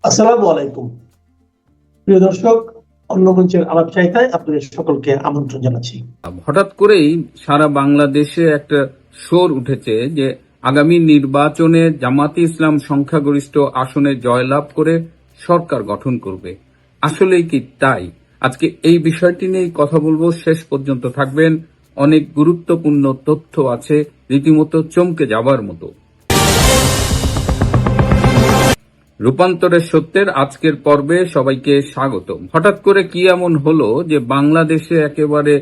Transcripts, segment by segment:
আসসালামু আলাইকুম। প্রিয় দর্শক, অন্য মঞ্চের আলাপ চাইতায় আপনাদের সকলকে আমন্ত্রণ জানাচ্ছি। হঠাৎ করেই সারা বাংলাদেশে একটা শোর উঠেছে যে আগামী নির্বাচনে জামাতে ইসলাম সংখ্যাগরিষ্ঠ আসনে জয়লাভ করে সরকার গঠন করবে। আসলেই কি তাই? আজকে এই বিষয়টি নিয়ে কথা বলবো, শেষ পর্যন্ত থাকবেন। অনেক গুরুত্বপূর্ণ তথ্য আছে, রীতিমতো চমকে যাবার মতো। রূপান্তরের সত্যের আজকের পর্বে সবাইকে স্বাগত। হঠাৎ করে কি এমন হলো যে বাংলাদেশে একেবারে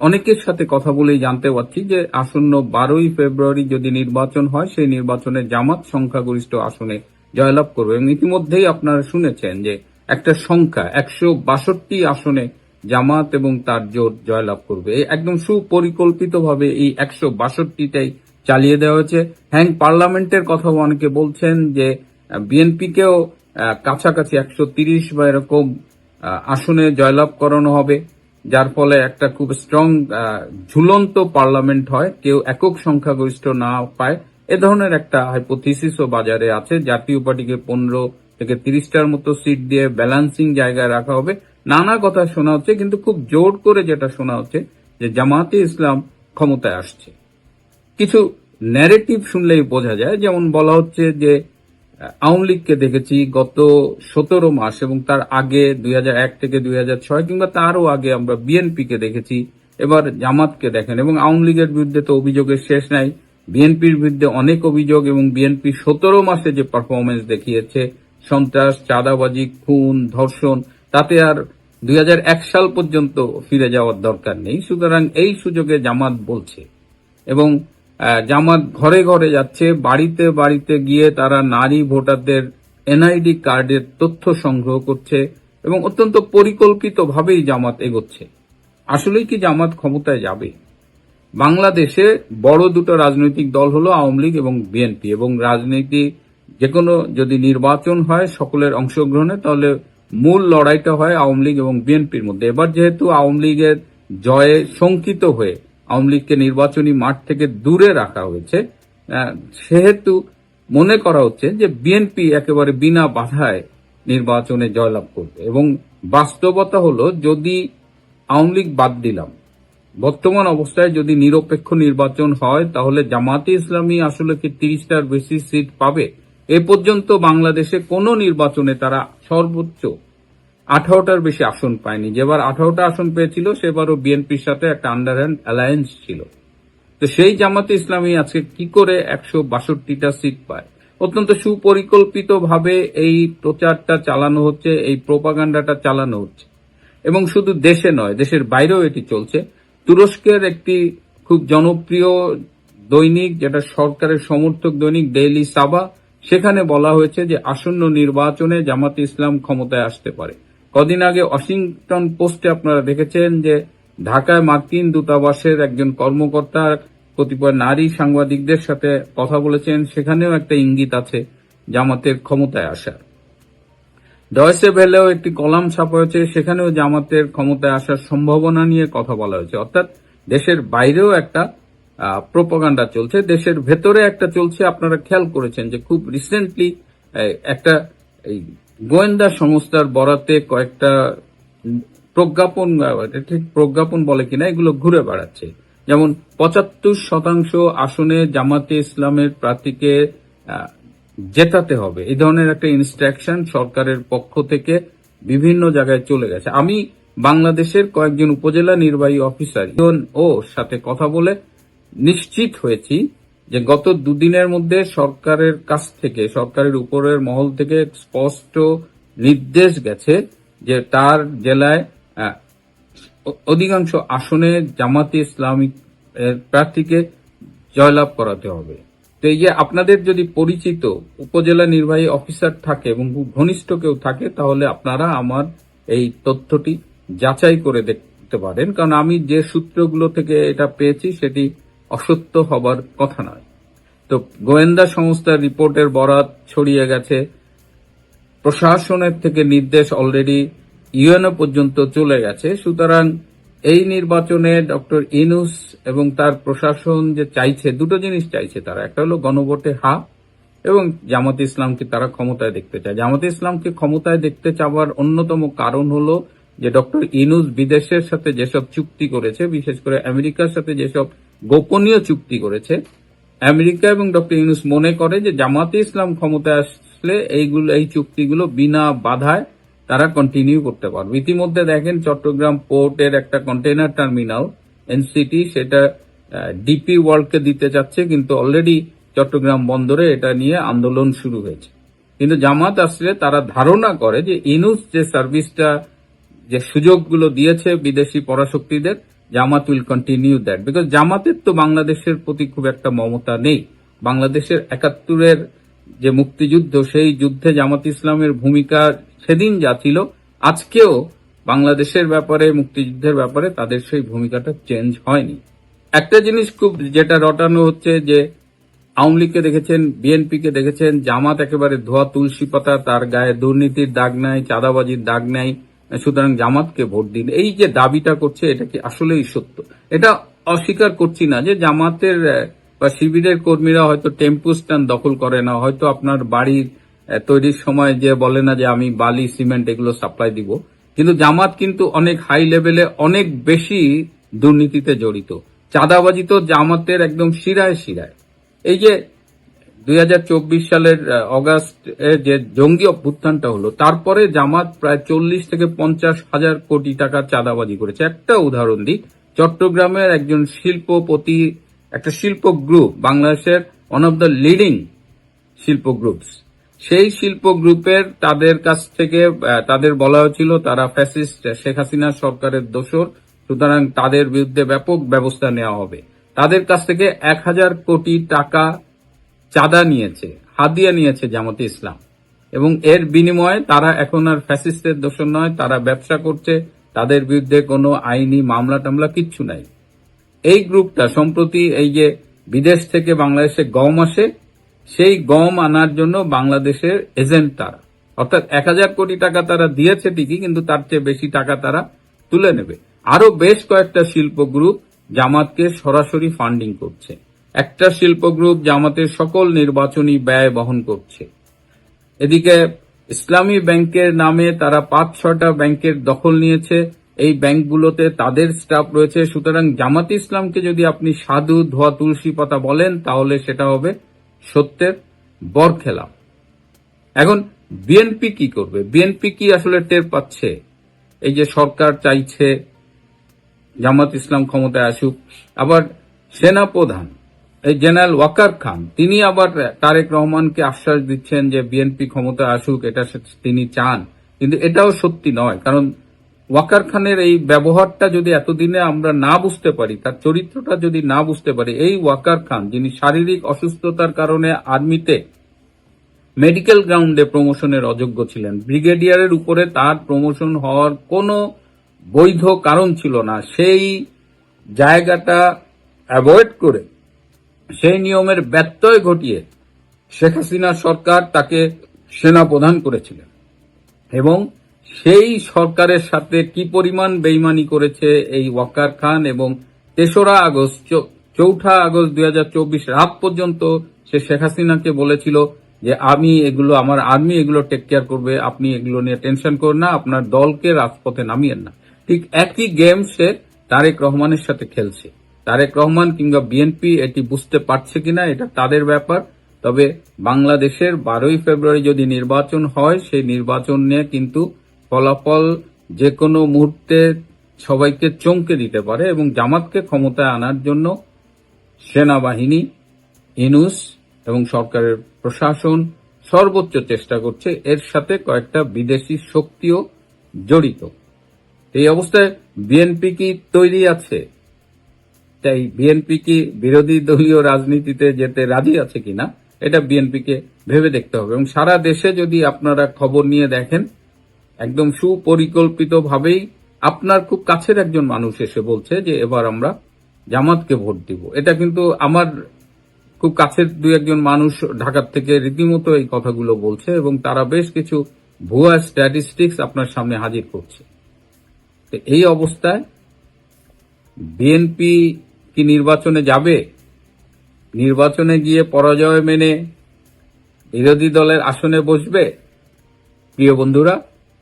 অনেকের সাথে কথা বলেই জানতে পারছি যে আসন্ন 12ই ফেব্রুয়ারি যদি নির্বাচন হয়, সেই নির্বাচনে জামাত সংখ্যাগরিষ্ঠ আসনে জয়লাভ করবে। এবং ইতিমধ্যেই আপনারা শুনেছেন যে একটা সংখ্যা 162 আসনে জামাত এবং তার জোট জয়লাভ করবে। একদম সুপরিকল্পিতভাবে এই 162টাই চালিয়ে দেওয়া হয়েছে। হ্যাং পার্লামেন্টের কথাও অনেকে বলছেন যে বিএনপিকেও কাছাকাছি 130 বা এরকম আসনে জয়লাভ করানো হবে, যার ফলে একটা খুব স্ট্রং ঝুলন্ত পার্লামেন্ট হয়, কেউ একক সংখ্যাগরিষ্ঠ না পায়। এ ধরনের একটা হাইপোথিসিসও বাজারে আছে। জাতীয় পার্টিকে 15 থেকে 30টার মতো সিট দিয়ে ব্যালেন্সিং জায়গায় রাখা হবে। নানা কথা শোনা হচ্ছে, কিন্তু খুব জোর করে যেটা শোনা হচ্ছে যে জামাতে ইসলাম ক্ষমতায় আসছে। কিছু ন্যারেটিভ শুনলেই বোঝা যায়, যেমন বলা হচ্ছে যে আওয়ামী লীগকে দেখেছি গত 17 মাস এবং তার আগে 2001 থেকে 2006 কিংবা তারও আগে আমরা বিএনপিকে দেখেছি। এবার জামাতকে দেখেন, এবং আওয়ামী লীগের বিরুদ্ধে তো অভিযোগের শেষ নাই, বিএনপির বিরুদ্ধে অনেক অভিযোগ, এবং বিএনপি 17 মাসে যে পারফরমেন্স দেখিয়েছে, সন্ত্রাস, চাঁদাবাজি, খুন, ধর্ষণ, তাতে আর 2001 সাল পর্যন্ত ফিরে যাওয়ার দরকার নেই। সুতরাং এই সুযোগে জামাত বলছে, এবং জামাত ঘরে ঘরে যাচ্ছে, বাড়িতে বাড়িতে গিয়ে তারা নারী ভোটারদের এনআইডি কার্ডের তথ্য সংগ্রহ করছে, এবং অত্যন্ত পরিকল্পিতভাবেই জামাত এগোচ্ছে। আসলেই কি জামাত ক্ষমতায় যাবে? বাংলাদেশে বড় দুটো রাজনৈতিক দল হলো আওয়ামী লীগ এবং বিএনপি, এবং রাজনীতি যেকোনো যদি নির্বাচন হয় সকলের অংশগ্রহণে, তাহলে মূল লড়াইটা হয় আওয়ামী লীগ এবং বিএনপির মধ্যে। এবার যেহেতু আওয়ামী লীগের জয়ে শঙ্কিত হয়ে আওয়ামী লীগকে নির্বাচনী মাঠ থেকে দূরে রাখা হয়েছে, সেহেতু মনে করা হচ্ছে যে বিএনপি একেবারে বিনা বাধায় নির্বাচনে জয়লাভ করবে। এবং বাস্তবতা হলো, যদি আওয়ামী লীগ বাদ দিলাম, বর্তমান অবস্থায় যদি নিরপেক্ষ নির্বাচন হয়, তাহলে জামাতে ইসলামী আসলে কি 30টার বেশি সিট পাবে? এ পর্যন্ত বাংলাদেশে কোন নির্বাচনে তারা সর্বোচ্চ 18টার বেশি আসন পায়নি। যেবার 18টা আসন পেয়েছিল, সেবারও বিএনপির সাথে একটা আন্ডারহ্যান্ড অ্যালায়েন্স ছিল। তো সেই জামাতে ইসলামী আজকে কি করে 162টা সিট পায়? অত্যন্ত সুপরিকল্পিতভাবে এই প্রচারটা চালানো হচ্ছে, এই প্রোপাগান্ডাটা চালানো হচ্ছে। এবং শুধু দেশে নয়, দেশের বাইরেও এটি চলছে। তুরস্কের একটি খুব জনপ্রিয় দৈনিক, যেটা সরকারের সমর্থক দৈনিক, ডেইলি সাবা, সেখানে বলা হয়েছে যে আসন্ন নির্বাচনে জামাতে ইসলাম ক্ষমতায় আসতে পারে। কদিন আগে ওয়াশিংটন পোস্টে আপনারা দেখেছেন যে ঢাকায় মার্কিন দূতাবাসের একজন কর্মকর্তা কতিপয় নারী সাংবাদিকদের সাথে কথা বলেছেন, সেখানেও একটা ইঙ্গিত আছে জামাতের ক্ষমতায় আসার। ডয়েসে ভেলেও একটি কলাম ছাপা হয়েছে, সেখানেও জামাতের ক্ষমতায় আসার সম্ভাবনা নিয়ে কথা বলা হয়েছে। অর্থাৎ দেশের বাইরেও একটা প্রোপাগান্ডা চলছে, দেশের ভেতরে একটা চলছে। আপনারা খেয়াল করেছেন যে খুব রিসেন্টলি একটা গোয়েন্দা সংস্থার বরাতে কয়েকটা প্রজ্ঞাপন, ঠিক প্রজ্ঞাপন বলে কিনা, এগুলো ঘুরে বেড়াচ্ছে। যেমন 75% আসনে জামাতে ইসলামের প্রার্থীকে জেতাতে হবে, এই ধরনের একটা ইনস্ট্রাকশন সরকারের পক্ষ থেকে বিভিন্ন জায়গায় চলে গেছে। আমি বাংলাদেশের কয়েকজন উপজেলা নির্বাহী অফিসার ও সাথে কথা বলে নিশ্চিত হয়েছি যে গত দুদিনের মধ্যে সরকারের কাছ থেকে, সরকারের উপরের মহল থেকে স্পষ্ট নির্দেশ গেছে যে তার জেলায় অধিকাংশ আসনে জামাতে ইসলামিক প্রার্থীকে জয়লাভ করাতে হবে। তো এই যে আপনাদের যদি পরিচিত উপজেলা নির্বাহী অফিসার থাকে এবং খুব ঘনিষ্ঠ কেউ থাকে, তাহলে আপনারা আমার এই তথ্যটি যাচাই করে দেখতে পারেন, কারণ আমি যে সূত্রগুলো থেকে এটা পেয়েছি সেটি অসত্য হবার কথা নয়। তো গোয়েন্দা সংস্থার রিপোর্টের বরাত ছড়িয়ে গেছে, প্রশাসনের থেকে নির্দেশ অলরেডি ইউএনও পর্যন্ত চলে গেছে। সুতরাং এই নির্বাচনে ডক্টর ইউনূস এবং তার প্রশাসন যে চাইছে, দুটো জিনিস চাইছে তারা। একটা হলো গণভোটে হা, এবং জামাতে ইসলামকে তারা ক্ষমতায় দেখতে চায়। জামাতে ইসলামকে ক্ষমতায় দেখতে চাওয়ার অন্যতম কারণ হলো যে ডক্টর ইউনূস বিদেশের সাথে যেসব চুক্তি করেছে, বিশেষ করে আমেরিকার সাথে যেসব গোপনীয় চুক্তি করেছে, আমেরিকা এবং ডক্টর ইউনূস মনে করে যে জামাতে ইসলাম ক্ষমতায় আসলে এই চুক্তিগুলো বিনা বাধায় তারা কন্টিনিউ করতে পারবে। ইতিমধ্যে দেখেন চট্টগ্রাম পোর্টের একটা কন্টেইনার টার্মিনাল এনসিটি, সেটা ডিপি ওয়ার্ল্ডকে দিতে যাচ্ছে, কিন্তু অলরেডি চট্টগ্রাম বন্দরে এটা নিয়ে আন্দোলন শুরু হয়েছে। কিন্তু জামাত আসলে তারা ধারণা করে যে ইউনূস যে সার্ভিসটা, যে সুযোগগুলো দিয়েছে বিদেশি পরাশক্তিদের, জামাত উইল কন্টিনিউ দ্যাট, বিকজ জামাতের তো বাংলাদেশের প্রতি খুব একটা মমতা নেই। বাংলাদেশের ৭১-এর যে মুক্তিযুদ্ধ, সেই যুদ্ধে জামাত ইসলামের ভূমিকা সেদিন যা ছিল, আজকেও বাংলাদেশের ব্যাপারে, মুক্তিযুদ্ধের ব্যাপারে তাদের সেই ভূমিকাটা চেঞ্জ হয়নি। একটা জিনিস খুব যেটা রটানো হচ্ছে যে আওয়ামী লীগকে দেখেছেন, বিএনপিকে দেখেছেন, জামাত একেবারে ধোয়া তুলসী পাতা, তার গায়ে দুর্নীতির দাগ নাই, চাঁদাবাজির দাগ নাই, সুতরাং জামাতকে ভোট দিন। এই যে দাবিটা করছে, এটা কি আসলেই সত্য? এটা অস্বীকার করছি না যে জামাতের বা শিবিরের কর্মীরা হয়তো টেম্পো স্ট্যান্ড দখল করে না, হয়তো আপনার বাড়ির তৈরির সময় যে বলে না যে আমি বালি সিমেন্ট এগুলো সাপ্লাই দিব, কিন্তু জামাত কিন্তু অনেক হাই লেভেলে অনেক বেশি দুর্নীতিতে জড়িত। চাঁদাবাজি তো জামাতের একদম শিরায় শিরায়। এই যে ২০২৪ সালের অগাস্ট যে জঙ্গি অভ্যুত্থানটা হলো, তারপরে জামাত প্রায় ৪০ থেকে ৫০ হাজার কোটি টাকার চাঁদাবাজি করেছে। একটা উদাহরণ দিই, চট্টগ্রামের একজন শিল্পপতি, একটা শিল্প গ্রুপ, বাংলাদেশের ওয়ান অফ দ্য লিডিং শিল্প গ্রুপস, সেই শিল্প গ্রুপের তাদের কাছ থেকে তাদের বলা হয়েছিল তারা ফ্যাসিস্ট শেখ হাসিনা সরকারের দোসর, সুতরাং তাদের বিরুদ্ধে ব্যাপক ব্যবস্থা নেওয়া হবে। তাদের কাছ থেকে ১,০০০ কোটি টাকা চাঁদা নিয়েছে, হাদিয়া নিয়েছে জামাতে ইসলাম, এবং এর বিনিময়ে তারা এখন আর ফ্যাসিস্টের দোষর নয়, তারা ব্যবসা করছে, তাদের বিরুদ্ধে কোনো আইনি মামলা টামলা কিচ্ছু নাই। এই গ্রুপটা সম্প্রতি এই যে বিদেশ থেকে বাংলাদেশে গম আসে, সেই গম আনার জন্য বাংলাদেশের এজেন্ট তারা, অর্থাৎ ১,০০০ কোটি টাকা তারা দিয়েছে ঠিকই, কিন্তু তার চেয়ে বেশি টাকা তারা তুলে নেবে। আরো বেশ কয়েকটা শিল্প গ্রুপ জামাতকে সরাসরি ফান্ডিং করছে। একটা শিল্প গ্রুপ জামাতের সকল নির্বাচনী ব্যয় বহন করছে। এদিকে ইসলামী ব্যাংকের নামে তারা ৫-৬টা ব্যাংকের দখল নিয়েছে, এই ব্যাংকগুলোতে তাদের স্টাফ রয়েছে। সুতরাং জামাতে ইসলামকে যদি আপনি সাধু ধোয়া তুলসী পাতা বলেন, তাহলে সেটা হবে সত্যের বরখেলাপ। এখন বিএনপি কি করবে? বিএনপি কি আসলে টের পাচ্ছে এই যে সরকার চাইছে জামাত ইসলাম ক্ষমতায় আসুক? আবার সেনাপ্রধান এই জেনারেল ওয়াকার খান, তিনি আবার তারেক রহমানকে আশ্বাস দিচ্ছেন যে বিএনপি ক্ষমতায় আসুক, এটা তিনি চান, কিন্তু এটাও সত্যি নয়। কারণ ওয়াকার খানের এই ব্যবহারটা যদি এতদিনে আমরা না বুঝতে পারি, তার চরিত্রটা যদি না বুঝতে পারি, এই ওয়াকার খান যিনি শারীরিক অসুস্থতার কারণে আর্মিতে মেডিকেল গ্রাউন্ডে প্রমোশনের অযোগ্য ছিলেন, ব্রিগেডিয়ারের উপরে তার প্রমোশন হওয়ার কোনো বৈধ কারণ ছিল না, সেই জায়গাটা অ্যাভয়েড করে, সেই নিয়মের ব্যত্যয় ঘটিয়ে শেখ হাসিনা সরকার তাকে সেনাপ্রধান করেছিলেন, এবং সেই সরকারের সাথে কি পরিমাণ বেইমানি করেছে এই ওয়াকার খান। এবং ৩রা আগস্ট ৪ঠা আগস্ট ২০২৪ রাত পর্যন্ত সে শেখ হাসিনাকে বলেছিল যে আমি এগুলো, আমার আর্মি এগুলো টেক কেয়ার করবে, আপনি এগুলো নিয়ে টেনশন করেন না, আপনার দলকে রাজপথে নামিয়েন না। ঠিক একই গেম সে তারেক রহমানের সাথে খেলছে। তারেক রহমান কিংবা বিএনপি এটি বুঝতে পারছে কিনা এটা তাদের ব্যাপার। তবে বাংলাদেশের ১২ই ফেব্রুয়ারি যদি নির্বাচন হয়, সেই নির্বাচন নিয়ে কিন্তু ফলাফল যে কোনো মুহূর্তে সবাইকে চমকে দিতে পারে, এবং জামাতকে ক্ষমতায় আনার জন্য সেনাবাহিনী, ইউনূস এবং সরকারের প্রশাসন সর্বোচ্চ চেষ্টা করছে। এর সাথে কয়েকটা বিদেশি শক্তিও জড়িত। এই অবস্থায় বিএনপি কি তৈরি আছে? তাই বিএনপি কি বিরোধী দলীয় রাজনীতিতে যেতে রাজি আছে কিনা, এটা বিএনপিকে ভেবে দেখতে হবে। এবং সারা দেশে যদি আপনারা খবর নিয়ে দেখেন, একদম সুপরিকল্পিতভাবেই আপনার খুব কাছের একজন মানুষ এসে বলছে যে এবার আমরা জামাতকে ভোট দিব। এটা কিন্তু আমার খুব কাছের ২-১জন মানুষ ঢাকার থেকে রীতিমতো এই কথাগুলো বলছে, এবং তারা বেশ কিছু ভুয়া স্ট্যাটিস্টিক্স আপনার সামনে হাজির করছে। এই অবস্থায় বিএনপি কি নির্বাচনে যাবে? নির্বাচনে গিয়ে পরাজয় মেনে বিরোধী দলের আসনে বসবে? প্রিয় বন্ধুরা,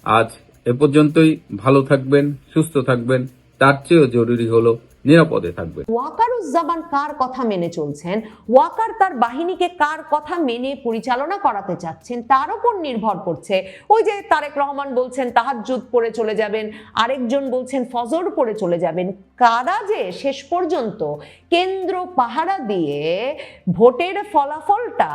আজ এ পর্যন্তই। ভালো থাকবেন, সুস্থ থাকবেন, তার চেয়েও জরুরি হলো নিরাপদে থাকবেন। ওয়াকারুজ্জামান কার কথা মেনে চলছেন, ওয়াকার তার বাহিনীকে কার কথা মেনে পরিচালনা করাতে চাচ্ছেন, তার উপর নির্ভর করছে। ওই যে তারেক রহমান বলছেন তাহাজ্জুদ পড়ে চলে যাবেন, আরেকজন বলছেন ফজর পড়ে চলে যাবেন। কারা যে শেষ পর্যন্ত কেন্দ্র পাহারা দিয়ে ভোটের ফলাফলটা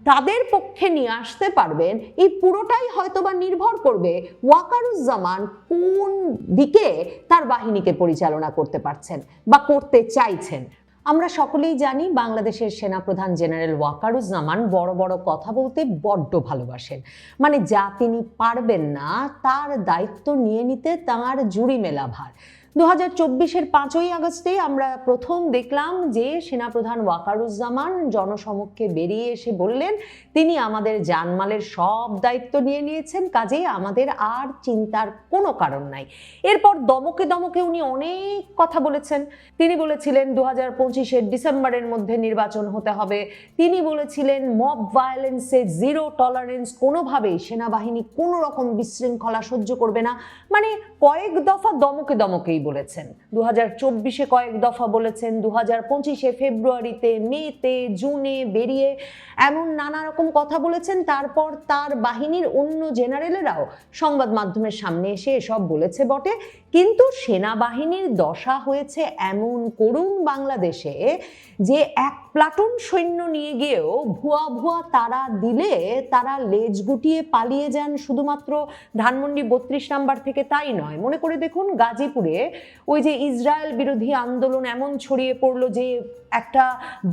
তাদের পক্ষে নিয়ে আসতে পারবেন, এই পুরোটাই হয়তোবা নির্ভর করবে ওয়াকারুজ্জামান কোন দিকে তার বাহিনীকে পরিচালনা করতে পারছেন বা করতে চাইছেন। আমরা সকলেই জানি বাংলাদেশের সেনাপ্রধান জেনারেল ওয়াকারুজ্জামান বড় বড় কথা বলতে বড্ড ভালোবাসেন। মানে যা তিনি পারবেন না তার দায়িত্ব নিয়ে নিতে তাঁর জুড়ি মেলা ভার। 2024-এর 5ই আগস্টে আমরা প্রথম দেখলাম যে সেনাপ্রধান ওয়াকারুজ্জামান জনসমক্ষে বেরিয়ে এসে বললেন তিনি আমাদের জানমালের সব দায়িত্ব নিয়ে নিয়েছেন, কাজেই আমাদের আর চিন্তার কোনো কারণ নাই। এরপর দমকে দমকে উনি অনেক কথা বলেছেন। তিনি বলেছিলেন 2025-এর ডিসেম্বরের মধ্যে নির্বাচন হতে হবে। তিনি বলেছিলেন মব ভায়োলেন্সে জিরো টলারেন্স, কোনোভাবেই সেনাবাহিনী কোনো রকম বিশৃঙ্খলা সহ্য করবে না। মানে কয়েক দফা দমকে দমকেই বলেছেন। 2024-এ কয়েক দফা বলেছেন, 2025-এ ফেব্রুয়ারিতে, মেতে, জুনে বেরিয়ে এমন নানা রকম কথা বলেছেন। তারপর তার বাহিনীর অন্য জেনারেলেরাও সংবাদ মাধ্যমের সামনে এসে এসব বলেছে বটে, কিন্তু সেনাবাহিনীর দশা হয়েছে এমন করুণ বাংলাদেশে যে এক প্লাটুন সৈন্য নিয়ে গিয়েও ভুয়া ভুয়া তারা দিলে তারা লেজ গুটিয়ে পালিয়ে যান শুধুমাত্র ধানমন্ডি 32 নাম্বার থেকে। তাই নয়, মনে করে দেখুন গাজীপুরে ওই যে ইসরায়েল বিরোধী আন্দোলন এমন ছড়িয়ে পড়লো যে একটা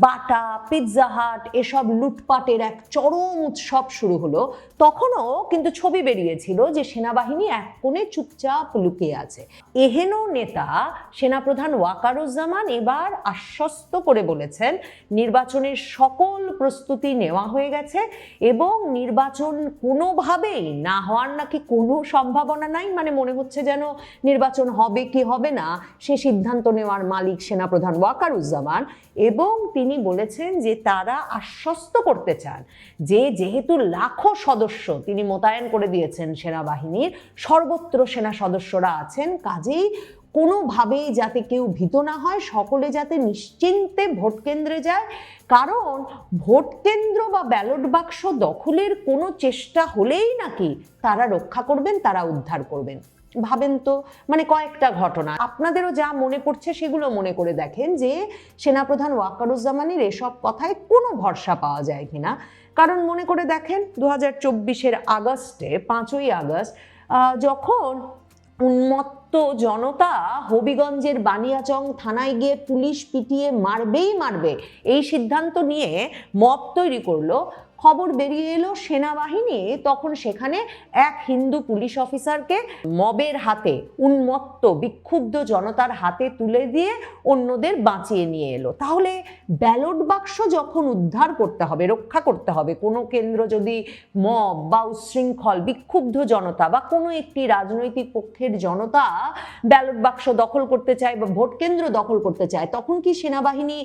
বাটা, পিৎজা হাট এসব লুটপাটের এক চরম উৎসব শুরু হলো। তখনও কিন্তু ছবি বেরিয়েছিল যে সেনাবাহিনী এক কোণে চুপচাপ লুকিয়ে আছে। এহেন নেতা সেনাপ্রধান ওয়াকারুজ্জামান এবার আশ্বস্ত করে বলেছেন নির্বাচনের সকল প্রস্তুতি নেওয়া হয়ে গেছে এবং নির্বাচন কোনোভাবেই না হওয়ার নাকি কোনো সম্ভাবনা নাই। মানে মনে হচ্ছে যেন নির্বাচন হবে কি হবে না সে সিদ্ধান্ত নেওয়ার মালিক সেনাপ্রধান ওয়াকারুজ্জামান। এবং তিনি বলেছেন যে তারা আশ্বস্ত করতে চান যে যেহেতু লাখো সদস্য তিনি মোতায়েন করে দিয়েছেন সেনাবাহিনীর, সর্বত্র সেনা সদস্যরা আছেন, কাজেই কোনোভাবেই যাতে কেউ ভীত না হয়, সকলে যাতে নিশ্চিন্তে ভোট কেন্দ্রে যায়। কারণ ভোট কেন্দ্র বা ব্যালট বাক্স দখলের কোনো চেষ্টা হলেই নাকি তারা রক্ষা করবেন, তারা উদ্ধার করবেন। ভাবেন তো, মানে কয়েকটা ঘটনা আপনাদেরও যা মনে পড়ছে সেগুলো মনে করে দেখেন যে সেনাপ্রধান ওয়াকারুজ্জামানের এসব কথায় কোনো ভরসা পাওয়া যায় কিনা। কারণ মনে করে দেখেন 2024-এর আগস্টে, 5ই আগস্ট, যখন উন্মত্ত জনতা হবিগঞ্জের বানিয়াচং থানায় গিয়ে পুলিশ পিটিয়ে মারবেই মারবে এই সিদ্ধান্ত নিয়ে মব তৈরি করলো, খবর বেরিয়ে এলো সেনাবাহিনী তখন সেখানে এক হিন্দু পুলিশ অফিসারকে মবের হাতে, উন্মত্ত বিক্ষুব্ধ জনতার হাতে তুলে দিয়ে অন্যদের বাঁচিয়ে নিয়ে এলো। তাহলে ব্যালট বাক্স যখন উদ্ধার করতে হবে, রক্ষা করতে হবে, কোনো কেন্দ্র যদি মব বা উচ্ছৃঙ্খল বিক্ষুব্ধ জনতা বা কোনো একটি রাজনৈতিক পক্ষের জনতা ব্যালট বাক্স দখল করতে চায় বা ভোট কেন্দ্র দখল করতে চায়, তখন কি সেনাবাহিনী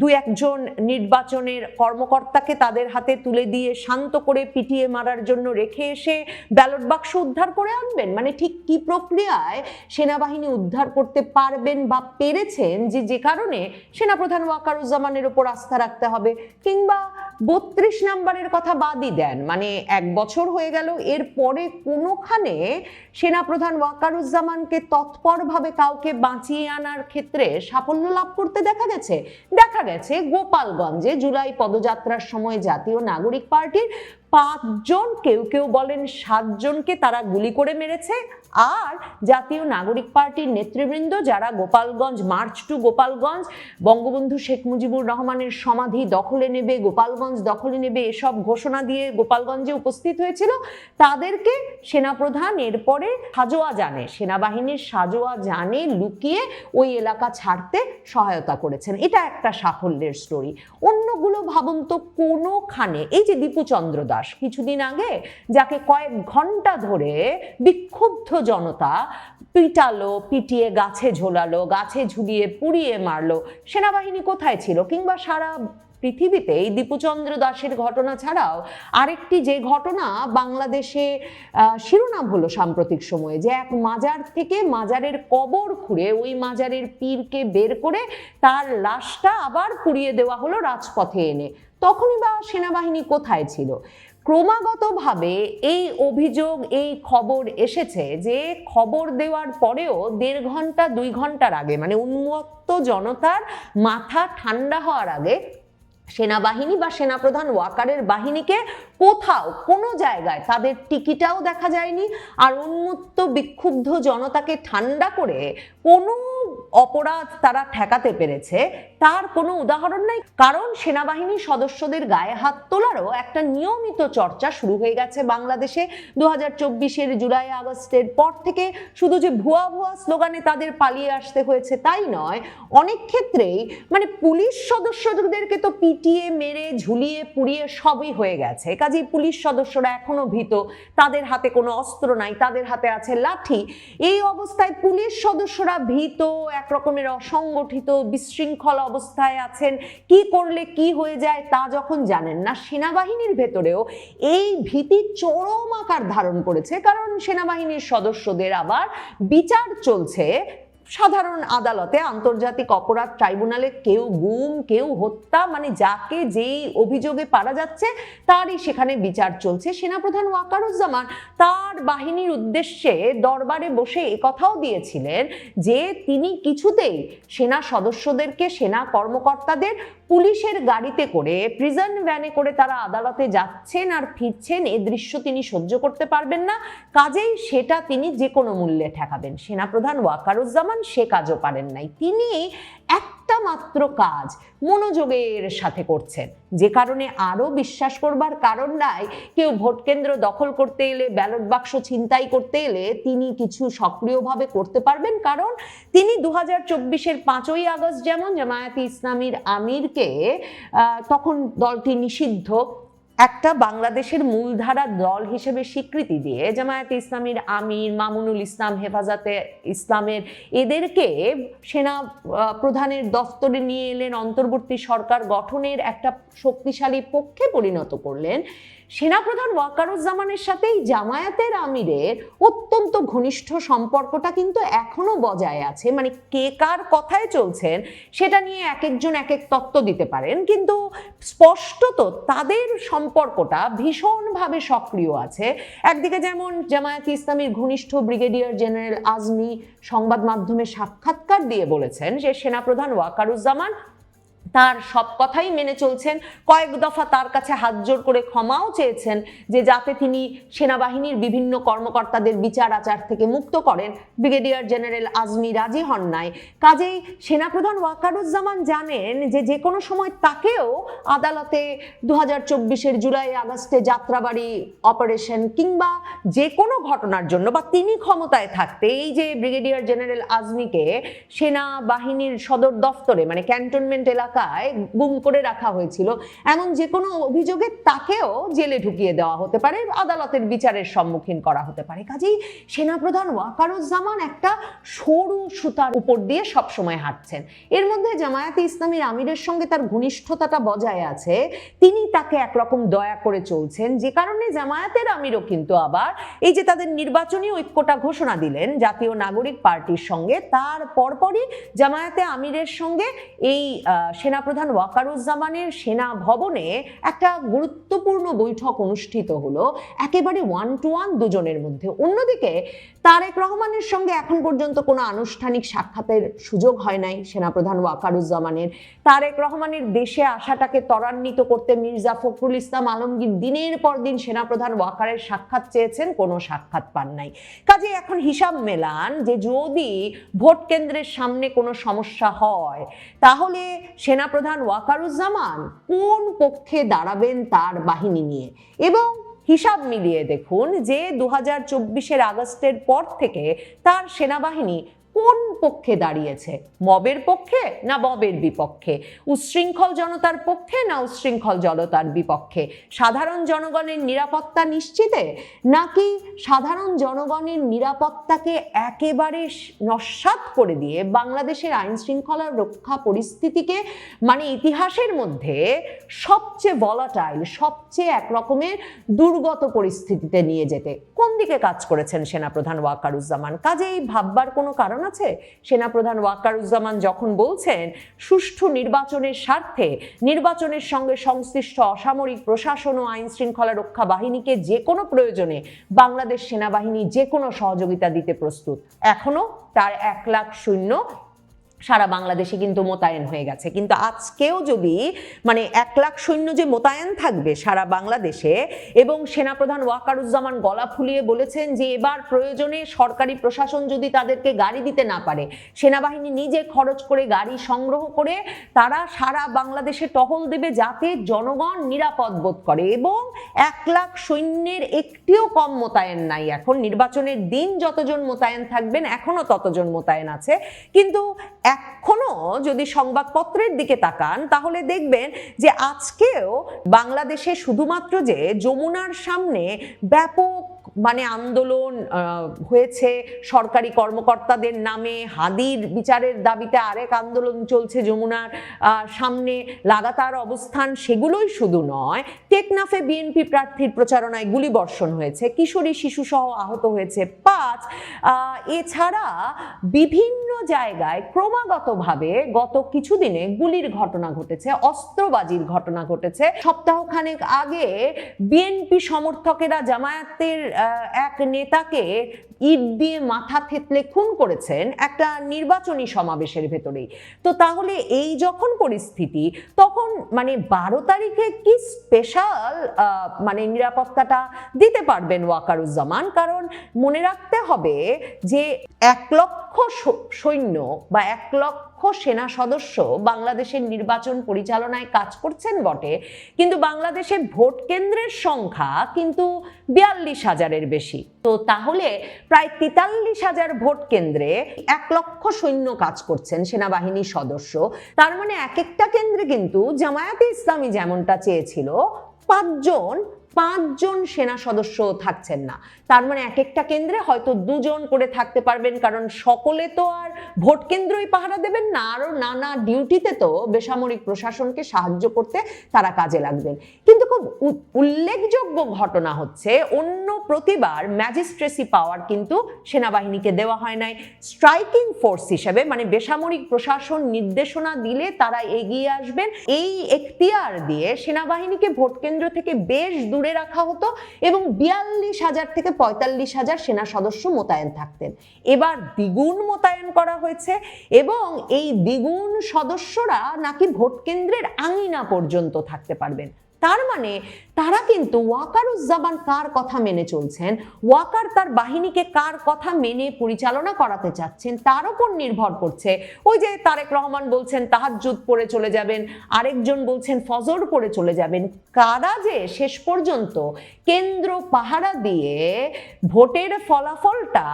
দু একজন নির্বাচনের কর্মকর্তাকে তাদের হাতে তুলে দিয়ে শান্ত করে পিটিয়ে মারার জন্য রেখে এসে ব্যালট বাক্স উদ্ধার করে আনবেন? মানে ঠিক কি প্রক্রিয়ায় সেনাবাহিনী উদ্ধার করতে পারবেন বা পেরেছেন যে কারণে সেনাপ্রধান ওয়াকারুজ্জামানের উপর আস্থা রাখতে হবে? কিংবা 32 নাম্বারের কথা বাদই দেন, মানে 1 বছর হয়ে গেল, এরপরে কোনোখানে সেনাপ্রধান ওয়াকারুজ্জামানকে তৎপরভাবে কাউকে বাঁচিয়ে আনার ক্ষেত্রে সাফল্য লাভ করতে দেখা গেছে? দেখা গেছে গোপালগঞ্জে জুলাই পদযাত্রার সময় জাতীয় নাগরিক পার্টির 5 জন, কেউ কেউ বলেন 7 জনকে তারা গুলি করে মেরেছে। আর জাতীয় নাগরিক পার্টির নেতৃবৃন্দ যারা গোপালগঞ্জ মার্চ টু গোপালগঞ্জ, বঙ্গবন্ধু শেখ মুজিবুর রহমানের সমাধি দখলে নেবে, গোপালগঞ্জ দখলে নেবে এসব ঘোষণা দিয়ে গোপালগঞ্জে উপস্থিত হয়েছিল, তাদেরকে সেনাপ্রধান এরপরে সাজোয়া জানে, সেনাবাহিনীর সাজোয়া জানে লুকিয়ে ওই এলাকা ছাড়তে সহায়তা করেছেন। এটা একটা সাফল্যের স্টোরি। অন্যগুলো ভাবুন তো, কোনোখানে এই যে দীপু চন্দ্র দাস কিছুদিন আগে যাকে কয়েক ঘন্টা ধরে বিক্ষুব্ধ জনতা পিটালো, পিটিয়ে গাছে ঝোলালো, গাছে ঝুলিয়ে পুড়িয়ে মারলো, সেনাবাহিনী কোথায় ছিল? কিংবা সারা পৃথিবীতে এই দীপুচন্দ্র দাসের ঘটনা ছাড়াও আরেকটি যে ঘটনা বাংলাদেশে শিরোনাম হলো সাম্প্রতিক সময়ে, যে এক মাজার থেকে মাজারের কবর খুঁড়ে ওই মাজারের পীরকে বের করে তার লাশটা আবার পুড়িয়ে দেওয়া হলো রাজপথে এনে। তখনই বা সেনাবাহিনী কোথায় ছিল? ক্রমাগতভাবে এই অভিযোগ, এই খবর এসেছে যে খবর দেওয়ার পরেও 1.5 ঘন্টা 2 ঘন্টার আগে, মানে উন্মত্ত জনতার মাথা ঠান্ডা হওয়ার আগে, সেনাবাহিনী বা সেনাপ্রধান ওয়াকারের বাহিনীকে কোথাও কোনো জায়গায় তাদের টিকিটাও দেখা যায়নি। আর উন্মত্ত বিক্ষুব্ধ জনতাকে ঠান্ডা করে কোনো অপরাধ তারা ঠেকাতে পেরেছে তার কোনো উদাহরণ নাই। কারণ সেনাবাহিনীর সদস্যদের গায়ে হাত তোলারও একটা নিয়মিত চর্চা শুরু হয়ে গেছে বাংলাদেশে 2024-এর জুলাই আগস্টের পর থেকে। শুধু যে ভুয়া ভুয়া স্লোগানে তাদের পালিয়ে আসতে হয়েছে তাই নয়, অনেক ক্ষেত্রেই মানে পুলিশ সদস্যদেরকে তো পিটিয়ে, মেরে, ঝুলিয়ে, পুড়িয়ে সবই হয়ে গেছে। কাজেই পুলিশ সদস্যরা এখনো ভীত, তাদের হাতে কোনো অস্ত্র নাই, তাদের হাতে আছে লাঠি। এই অবস্থায় পুলিশ সদস্যরা ভীত, একরকমের অসংগঠিত বিশৃঙ্খল অবস্থায় আছেন, কি করলে কি হয়ে যায় তা যখন জানেন না, সেনাবাহিনীর ভেতরেও এই ভীতি চরম আকার ধারণ করেছে। কারণ সেনাবাহিনীর সদস্যদের আবার বিচার চলছে সাধারণ আদালতে, আন্তর্জাতিক অপরাধ ট্রাইব্যুনালে, কেউ গুম, কেউ হত্যা, মানে যাকে যেই অভিযোগে পারা যাচ্ছে তারই সেখানে বিচার চলছে। সেনাপ্রধান ওয়াকারুজ্জামান তার বাহিনীর উদ্দেশ্যে দরবারে বসে কথাও দিয়েছিলেন যে তিনি কিছুতেই সেনা সদস্যদেরকে, সেনা কর্মকর্তাদের পুলিশের গাড়িতে করে, প্রিজন ভ্যানে করে তারা আদালতে যাচ্ছেন আর ফিরছেন, এ দৃশ্য তিনি সহ্য করতে পারবেন না। কাজেই সেটা তিনি যে কোনো মূল্যে ঠেকাবেন। সেনাপ্রধান ওয়াকারুজ্জামান সে কাজও পারেন নাই। তিনি একটা মাত্র কাজ মনোযোগের সাথে করছেন, যে কারণে আরো বিশ্বাস করবার কারণ নাই কেউ ভোট কেন্দ্র দখল করতে এলে, ব্যালট বাক্স ছিনতাই করতে এলে তিনি কিছু সক্রিয়ভাবে করতে পারবেন। কারণ তিনি 2024-এর 5ই আগস্ট যেমন জামায়াতে ইসলামীর আমিরকে, তখন দলটি নিষিদ্ধ, একটা বাংলাদেশের মূলধারা দল হিসেবে স্বীকৃতি দিয়ে জামায়াতে ইসলামীর আমির, মামুনুল ইসলাম, হেফাজতে ইসলামের এদেরকে সেনা প্রধানের দফতরে নিয়ে এলেন, অন্তর্বর্তী সরকার গঠনের একটা শক্তিশালী পক্ষে পরিণত করলেন। সেনাপ্রধান ওয়াকারুজ্জামানের সাথে জামায়াতের আমিরের অত্যন্ত ঘনিষ্ঠ সম্পর্কটা কিন্তু এখনো বজায় আছে। মানে কে কার কথায় চলছেন সেটা নিয়ে এক একজন এক এক তত্ত্ব দিতে পারেন, কিন্তু স্পষ্টত তাদের সম্পর্কটা ভীষণভাবে সক্রিয় আছে। একদিকে যেমন জামায়াতে ইসলামীর ঘনিষ্ঠ ব্রিগেডিয়ার জেনারেল আজমি সংবাদ মাধ্যমে সাক্ষাৎকার দিয়ে বলেছেন যে সেনাপ্রধান ওয়াকারুজ্জামান তার সব কথাই মেনে চলছেন, কয়েক দফা তার কাছে হাত জোর করে ক্ষমাও চেয়েছেন যে যাতে তিনি সেনাবাহিনীর বিভিন্ন কর্মকর্তাদের বিচার আচার থেকে মুক্ত করেন। ব্রিগেডিয়ার জেনারেল আজমি রাজি হন নাই। কাজেই সেনাপ্রধান ওয়াকারুজ্জামান জানেন যে যে কোনো সময় তাকেও আদালতে 2024-এর জুলাই আগস্টে যাত্রাবাড়ি অপারেশন কিংবা যে কোনো ঘটনার জন্য, বা তিনি ক্ষমতায় থাকতে এই যে ব্রিগেডিয়ার জেনারেল আজমিকে সেনাবাহিনীর সদর দফতরে, মানে ক্যান্টনমেন্ট এলাকা গুম করে রাখা হয়েছিল, এমন যে কোনো অভিযোগে তাকেও জেলে ঢুকিয়ে দেওয়া হতে পারে, আদালতের বিচারের সম্মুখীন করা হতে পারে। কাজেই সেনাপ্রধান ওয়াকারুজ্জামান একটা সরু সুতার উপর দিয়ে সবসময় হাঁটছেন। এর মধ্যে জামায়াতে ইসলামীর আমিরের সঙ্গে তার ঘনিষ্ঠতাটা বজায় আছে, তিনি তাকে একরকম দয়া করে চলছেন, যে কারণে জামায়াতের আমিরও কিন্তু আবার এই যে তাদের নির্বাচনী ঐক্যটা ঘোষণা দিলেন জাতীয় নাগরিক পার্টির সঙ্গে, তার পরপরই জামায়াতে আমিরের সঙ্গে এই সেনাপ্রধান ওয়াকারুজ্জামানের সেনা ভবনে একটা গুরুত্বপূর্ণ বৈঠক অনুষ্ঠিত হলো, একেবারে 1 to 1 দুজনের মধ্যে। অন্যদিকে তারেক রহমানের সঙ্গে এখন পর্যন্ত কোনো আনুষ্ঠানিক সাক্ষাতের সুযোগ হয় নাই সেনাপ্রধান ওয়াকারুজ্জামানের। তারেক রহমানের দেশে আসাটাকে ত্বরান্বিত করতে মির্জা ফখরুল ইসলাম আলমগীর দিনের পর দিন সেনাপ্রধান ওয়াকারের সাক্ষাৎ চেয়েছেন, কোনো সাক্ষাৎ পান নাই। কাজে এখন হিসাব মেলান যে যদি ভোট কেন্দ্রের সামনে কোনো সমস্যা হয় তাহলে সেনাপ্রধান ওয়াকারুজ্জামান কোন পক্ষে দাঁড়াবেন তার বাহিনী নিয়ে। এবং হিসাব মিলিয়ে দেখুন যে 2024-এর আগস্টের পর থেকে তার সেনাবাহিনী কোন পক্ষে দাঁড়িয়েছে, মবের পক্ষে না মবের বিপক্ষে, উচ্ছৃঙ্খল জনতার পক্ষে না উচ্ছৃঙ্খল জনতার বিপক্ষে, সাধারণ জনগণের নিরাপত্তা নিশ্চিতে নাকি সাধারণ জনগণের নিরাপত্তাকে একেবারে নস্যাৎ করে দিয়ে বাংলাদেশের আইন শৃঙ্খলা রক্ষা পরিস্থিতিকে মানে ইতিহাসের মধ্যে সবচেয়ে ভলাটাইল, সবচেয়ে একরকমের দুর্গত পরিস্থিতিতে নিয়ে যেতে কোন দিকে কাজ করেছেন সেনাপ্রধান ওয়াকারুজ্জামান? কাজেই ভাববার কোনো কারণ আছে? সেনাপ্রধান ওয়াকারুজ্জামান যখন বলছেন সুষ্ঠু নির্বাচনের স্বার্থে নির্বাচনের সঙ্গে সংশ্লিষ্ট অসামরিক প্রশাসন ও আইন শৃঙ্খলা রক্ষা বাহিনীকে যে কোনো প্রয়োজনে বাংলাদেশ সেনাবাহিনী যে কোনো সহযোগিতা দিতে প্রস্তুত, এখনো তার 1 লাখ সৈন্য সারা বাংলাদেশে কিন্তু মোতায়েন হয়ে গেছে। কিন্তু আজকেও যদি মানে 1 লাখ সৈন্য যে মোতায়েন থাকবে সারা বাংলাদেশে, এবং সেনাপ্রধান ওয়াকারুজ্জামান গলা ফুলিয়ে বলেছেন যে এবার প্রয়োজনে সরকারি প্রশাসন যদি তাদেরকে গাড়ি দিতে না পারে, সেনাবাহিনী নিজে খরচ করে গাড়ি সংগ্রহ করে তারা সারা বাংলাদেশে টহল দেবে যাতে জনগণ নিরাপদ বোধ করে, এবং 1 লাখ সৈন্যের একটিও কম মোতায়েন নাই। এখন নির্বাচনের দিন যতজন মোতায়েন থাকবেন এখনো ততজন মোতায়েন আছে। কিন্তু এখনো যদি সংবাদপত্রের দিকে তাকান তাহলে দেখবেন যে আজকেও বাংলাদেশে শুধুমাত্র যে যমুনার সামনে ব্যাপক মানে আন্দোলন হয়েছে সরকারি কর্মকর্তাদের নামে, হাদির বিচারের দাবিতে আরেক আন্দোলন চলছে যমুনার সামনে লাগাতার অবস্থান, সেগুলোই শুধু নয়, টেকনাফে বিএনপি প্রার্থীর প্রচারণায় গুলিবর্ষণ হয়েছে, কিশোরী শিশুসহ আহত হয়েছে 5। এছাড়া বিভিন্ন জায়গায় ক্রমাগতভাবে গত কিছুদিনে গুলির ঘটনা ঘটেছে, অস্ত্রবাজির ঘটনা ঘটেছে। সপ্তাহখানেক আগে বিএনপি সমর্থকেরা জামায়াতের এক নেতাকে ইট দিয়ে মাথা থেতলে খুন করেছেন একটা নির্বাচনী সমাবেশের ভেতরেই। তো তাহলে এই যখন পরিস্থিতি, তখন মানে 12 তারিখে কি স্পেশাল মানে নিরাপত্তাটা দিতে পারবেন ওয়াকারুজ্জামান? কারণ মনে রাখতে হবে যে 1 লক্ষ সৈন্য বা 1 লক্ষ সেনা সদস্য বাংলাদেশের নির্বাচন পরিচালনায় কাজ করছেন বটে, কিন্তু বাংলাদেশে ভোট কেন্দ্রের সংখ্যা কিন্তু 42,000-এর বেশি। তো তাহলে প্রায় 43,000 ভোট কেন্দ্রে 1 লক্ষ সৈন্য কাজ করছেন সেনাবাহিনীর সদস্য। তার মানে এক একটা কেন্দ্রে কিন্তু জামায়াতে ইসলামী যেমনটা চেয়েছিল 5 জন সেনা সদস্য থাকছেন না। তার মানে এক একটা কেন্দ্রে হয়তো 2 জন করে থাকতে পারবেন, কারণ সকলে তো আর ভোট কেন্দ্রই পাহারা দেবেন না, আরো নানা ডিউটিতে তো বেসামরিক প্রশাসনকে সাহায্য করতে তারা কাজে লাগবেন। কিন্তু খুব উল্লেখযোগ্য ঘটনা হচ্ছে অন্য প্রতিবার ম্যাজিস্ট্রেসি পাওয়ার কিন্তু সেনাবাহিনীকে দেওয়া হয় নাই। স্ট্রাইকিং ফোর্স হিসেবে মানে বেসামরিক প্রশাসন নির্দেশনা দিলে তারা এগিয়ে আসবেন, এই এখতিয়ার দিয়ে সেনাবাহিনীকে ভোট কেন্দ্র থেকে বেশ দূরে রাখা হতো এবং 42,000 থেকে 45,000 সেনা সদস্য মোতায়েন থাকতেন। এবার দ্বিগুণ মোতায়েন করা হয়েছে এবং এই দ্বিগুণ সদস্যরা নাকি ভোট কেন্দ্রের আঙিনা পর্যন্ত থাকতে পারবেন। তার মানে তারা কিন্তু ওয়াকারুজ্জামান কার কথা মেনে চলছেন, ওয়াকার তার বাহিনীকে কার কথা মেনে পরিচালনা করাতে চাচ্ছেন তার উপর নির্ভর করছে। ওই যে তারেক রহমান বলছেন তাহাজ্জুদ পড়ে চলে যাবেন, আরেকজন বলছেন ফজর পড়ে চলে যাবেন। কারা যে শেষ পর্যন্ত কেন্দ্র পাহারা দিয়ে ভোটের ফলাফলটা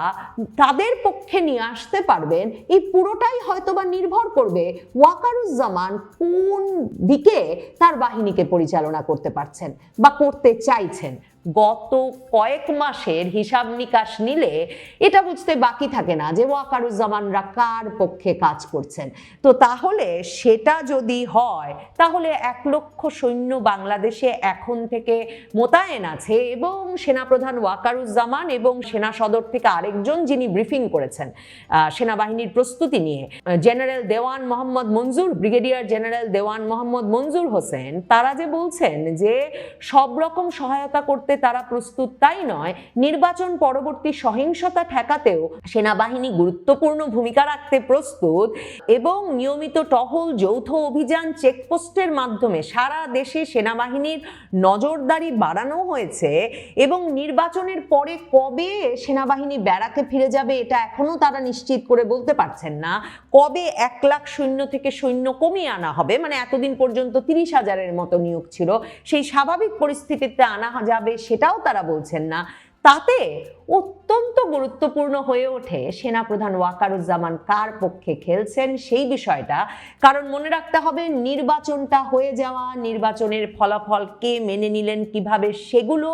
তাদের পক্ষে নিয়ে আসতে পারবেন, এই পুরোটাই হয়তোবা নির্ভর করবে ওয়াকারুজ্জামান কোন দিকে তার বাহিনীকে পরিচালনা করতে পারছেন বা করতে চাইছেন। গত কয়েক মাসের হিসাব নিকাশ নিলে এটা বুঝতে বাকি থাকে না যে ওয়াকারুজ্জামানরা কার পক্ষে কাজ করছেন। তো তাহলে সেটা যদি হয় তাহলে 1 লক্ষ সৈন্য বাংলাদেশে এখন থেকে মোতায়েন আছে এবং সেনাপ্রধান ওয়াকারুজ্জামান এবং সেনা সদর থেকে আরেকজন যিনি ব্রিফিং করেছেন সেনাবাহিনীর প্রস্তুতি নিয়ে, জেনারেল দেওয়ান মোহাম্মদ মঞ্জুর, ব্রিগেডিয়ার জেনারেল দেওয়ান মোহাম্মদ মঞ্জুর হোসেন, তারা যে বলছেন যে সব রকম সহায়তা করতে তারা প্রস্তুত, তাই নয় নির্বাচন পরবর্তী সহিংসতা ঠেকাতেও সেনাবাহিনী গুরুত্বপূর্ণ ভূমিকা রাখতে প্রস্তুত এবং নিয়মিত টহল, যৌথ অভিযান, চেকপোস্টের মাধ্যমে সারা দেশে সেনাবাহিনীর নজরদারি বাড়ানো হয়েছে এবং নির্বাচনের পরে কবে সেনাবাহিনী ব্যারাকে ফিরে যাবে এটা এখনো তারা নিশ্চিত করে বলতে পারছেন না। কবে 1 লাখ সৈন্য থেকে সৈন্য কমিয়ে আনা হবে, মানে এতদিন পর্যন্ত 30,000-এর মতো নিয়োগ ছিল, সেই স্বাভাবিক পরিস্থিতিতে আনা যাবে সেটাও তারা বলছেন না। তাতে অত্যন্ত গুরুত্বপূর্ণ হয়ে ওঠে সেনাপ্রধান ওয়াকারুজ্জামান কার পক্ষে খেলছেন সেই বিষয়টা। কারণ মনে রাখতে হবে, নির্বাচনটা হয়ে যাওয়া, নির্বাচনের ফলাফল কে মেনে নিলেন কিভাবে সেগুলো,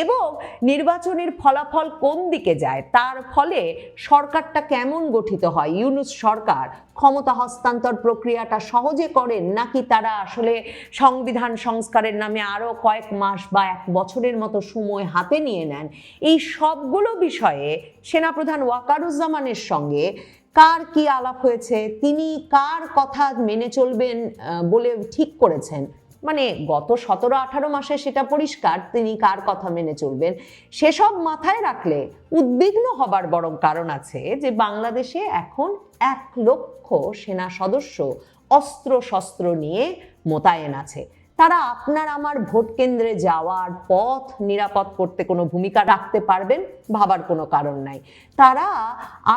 এবং নির্বাচনের ফলাফল কোন দিকে যায় তার ফলে সরকারটা কেমন গঠিত হয়। ইউনূস সরকার ক্ষমতা হস্তান্তর প্রক্রিয়াটা সহজে করেন, নাকি তারা আসলে সংবিধান সংস্কারের নামে আরো কয়েক মাস বা 1 বছরের মতো সময় হাতে নিয়ে নেন। এই সবগুলো বিষয়ে সেনাপ্রধান ওয়াকারুজ্জামানের সঙ্গে কার কি আলাপ হয়েছে, তিনি কার কথা মেনে চলবেন বলে ঠিক করেছেন, মানে গত 17-18 মাসে সেটা পরিষ্কার তিনি কার কথা মেনে চলবেন, সেসব মাথায় রাখলে উদ্বিগ্ন হবার বরং কারণ আছে যে বাংলাদেশে এখন 1 লক্ষ সেনা সদস্য অস্ত্র শস্ত্র নিয়ে মোতায়েন আছে। তারা আপনার আমার ভোট কেন্দ্রে যাওয়ার পথ নিরাপদ করতে কোনো ভূমিকা রাখতে পারবেন ভাবার কোনো কারণ নাই। তারা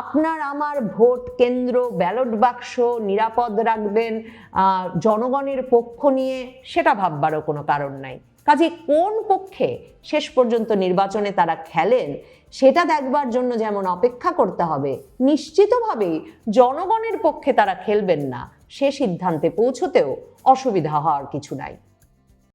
আপনার আমার ভোট কেন্দ্র, ব্যালট বাক্স নিরাপদ রাখবেন জনগণের পক্ষ নিয়ে, সেটা ভাববারও কোনো কারণ নাই। কাজে কোন পক্ষে শেষ পর্যন্ত নির্বাচনে তারা খেলেন সেটা দেখবার জন্য যেমন অপেক্ষা করতে হবে, নিশ্চিতভাবেই জনগণের পক্ষে তারা খেলবেন না সে সিদ্ধান্তে পৌঁছতেও অসুবিধা হওয়ার কিছু নাই।